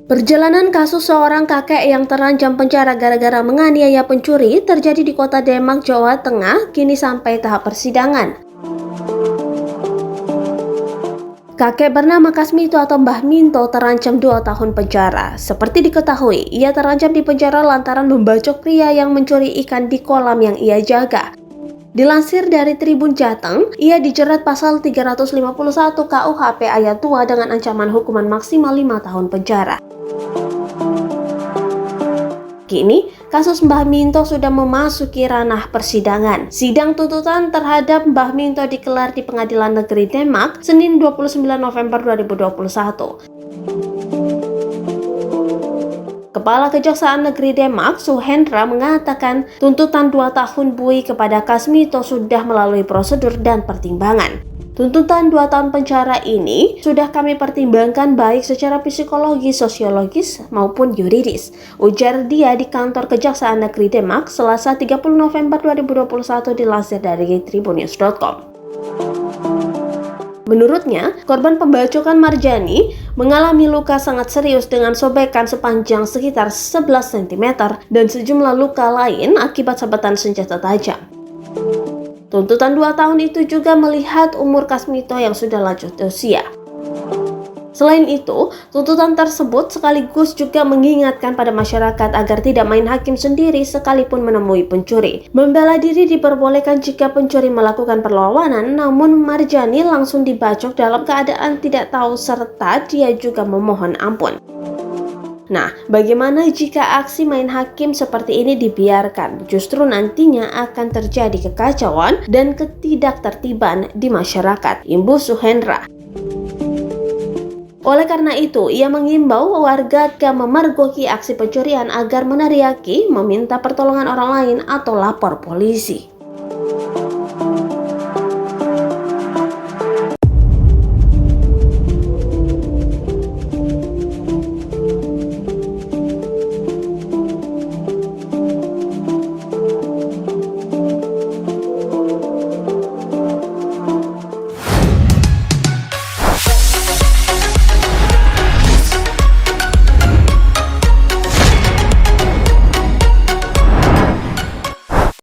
Perjalanan kasus seorang kakek yang terancam penjara gara-gara menganiaya pencuri terjadi di kota Demak, Jawa Tengah, kini sampai tahap persidangan. Kakek bernama Kasmito atau Mbah Minto terancam 2 tahun penjara. Seperti diketahui, ia terancam di penjara lantaran membacok pria yang mencuri ikan di kolam yang ia jaga. Dilansir dari Tribun Jateng, ia dijerat pasal 351 KUHP ayat 2 dengan ancaman hukuman maksimal 5 tahun penjara. Kini, kasus Mbah Minto sudah memasuki ranah persidangan. Sidang tuntutan terhadap Mbah Minto digelar di Pengadilan Negeri Demak, Senin 29 November 2021. Kepala Kejaksaan Negeri Demak, Suhendra, mengatakan tuntutan 2 tahun buih kepada Kasmito sudah melalui prosedur dan pertimbangan. Tuntutan 2 tahun penjara ini sudah kami pertimbangkan baik secara psikologis, sosiologis, maupun yuridis, ujar dia di kantor Kejaksaan Negeri Demak Selasa 30 November 2021 dilansir dari tribunnews.com. Menurutnya, korban pembacokan Marjani mengalami luka sangat serius dengan sobekan sepanjang sekitar 11 cm dan sejumlah luka lain akibat sabetan senjata tajam. Tuntutan 2 tahun itu juga melihat umur Kasmito yang sudah lanjut usia. Selain itu, tuntutan tersebut sekaligus juga mengingatkan pada masyarakat agar tidak main hakim sendiri sekalipun menemui pencuri. Membela diri diperbolehkan jika pencuri melakukan perlawanan, namun Marjani langsung dibacok dalam keadaan tidak tahu serta dia juga memohon ampun. Nah, bagaimana jika aksi main hakim seperti ini dibiarkan? Justru nantinya akan terjadi kekacauan dan ketidaktertiban di masyarakat, imbuh Suhendra. Oleh karena itu, ia mengimbau warga agar memergoki aksi pencurian agar meneriaki, meminta pertolongan orang lain atau lapor polisi.